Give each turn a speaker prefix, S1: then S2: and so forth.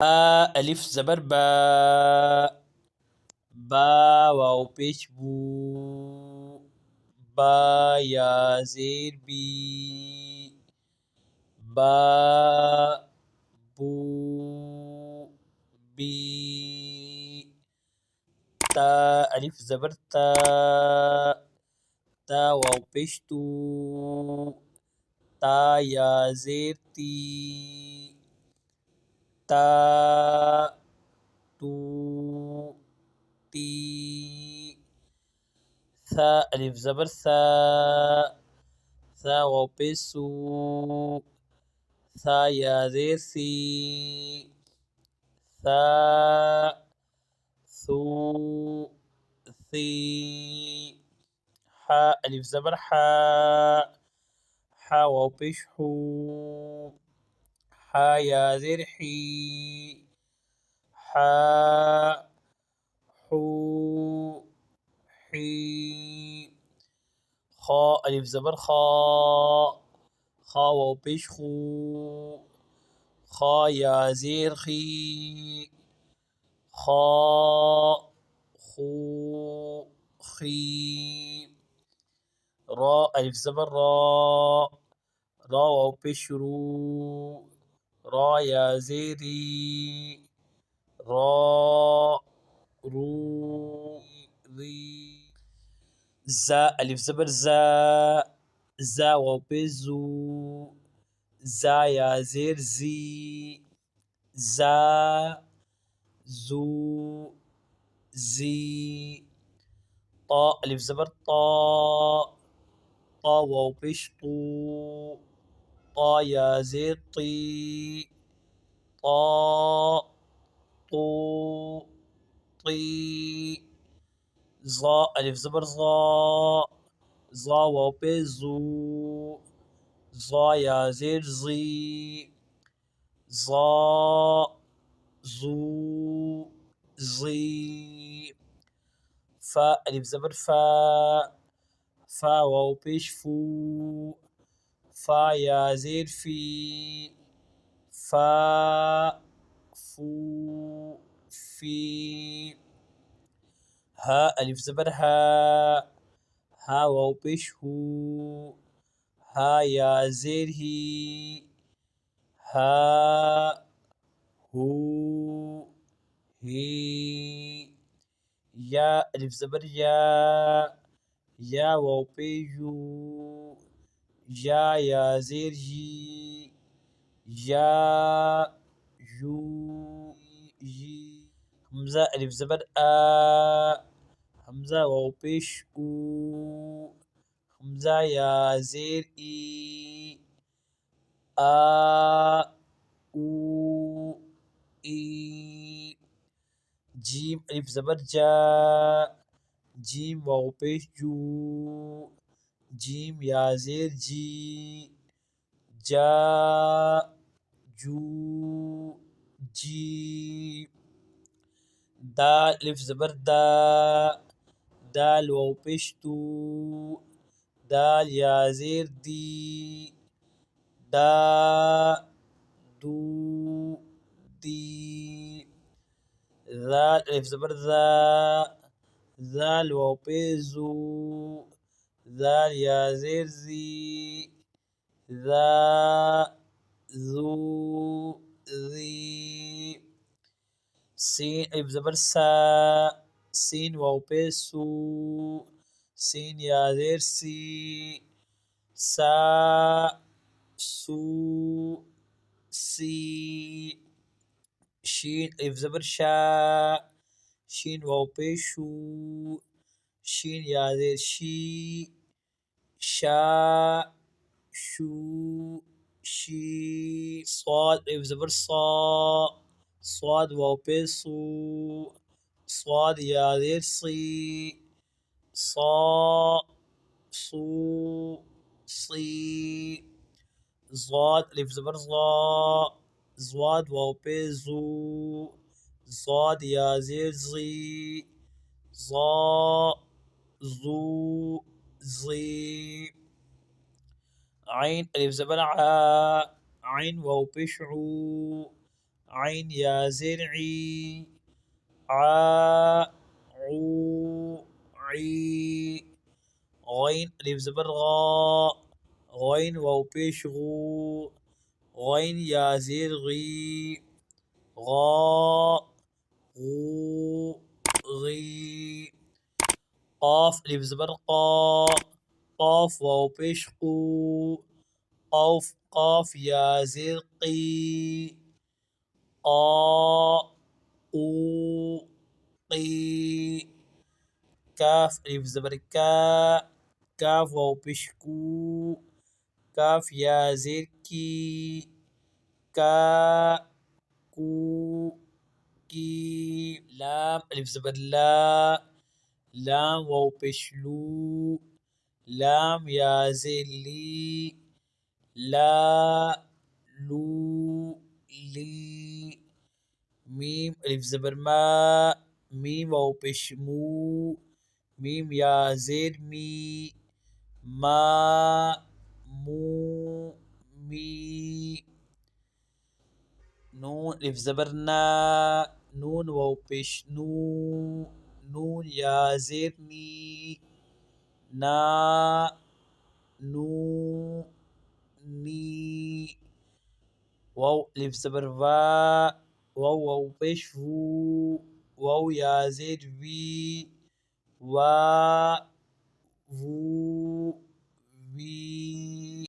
S1: ألف زبر با. با واو پیش بو. با یا زیر بی. با بو بي. تا ألف زبر تا. تا واو پیش تو. تا یا زیر تي. تا تو تي. ثا ألف زبر ثا. ثا واو پیش سو. ثا يا زير ثي. ثا ثو ثي. حا ألف زبر حا. حا واو پیش حو. حا يا زير حي. حا حو حي. خا ألف زبر خا. خا واو پیش خو. خا يا زير خي. خا خو خي. را ألف زبر را. را واو پیش رو. را يا زيري. را رو ري. زا ألف زبر زا. زا واو پیش زو. زا يا زير زي. زا زو زي. طا ألف زبر طا. طا واو پیش طو. طا يا زير طي. طا طو طي. ظا ألف زبر ظا. ظا واو پیش زو. ظا يا زير زي. ظا زو زي. فا ألف زبر فا. فا واو پیش فو. فا يا زير في. فا فو في. ها ألف زبر ها. ها واو پیش هو. ها يا زير هي. ها هو هي. يا ألف زبر يا. يا واو بيجو. يا يا زير جي. يا جو جي. همزة ألف زبر آ. همزة واو بيش أو. همزة يا زير إي. آ أو إي. جيم ألف زبر جا. جيم واو پیش جو. جيم يا زير جي. جا جو جي. دال ألف زبر دا. دال واو پیش تو. دال يا زير دي. دا دو دي. ذال ألف زبر ذا. ذال واو بيزو. ذال يا زير زي. ذا ذو ذي. سين ألف زبر سا. سين واو بيسو. سين يا زير سي. سا سو سي. شين ألف زبر شا. شين واو بيشو. شين يا زير شي. شا شو شي. صاد ألف زبر صا. صاد واو بيسو. صاد يا زير صي. صا صو صي. ضاد ألف زبر ضا. ضاد واو بيزو. ضاد يا زير زي. ظا ظو ظي. عين ألف زبر عا. عين واو بيشعو. عين يا زين عي ع عو عي غين ألف زبر غا غين واو بيش غو غين يا زير غي غا غو غي قاف ألف زبر قا قاف واو بيش قو قاف قاف يا زير قي قا قو قي كاف ألف زبر كا كاف واو بيش كو كاف يا زير كي كا كو كي لام ألف زبر لا لام واو بيش لو لام يا زير لي لا لو لي ميم ألف زبر ما ميم واو بيش مو ميم يا زير مي ما مو مي نون ألف زبر نا نون واو بيش نو نون يا زير ني نا نو ني واو ألف زبر فا واو واو بيش فو واو يا زيد في وا فو في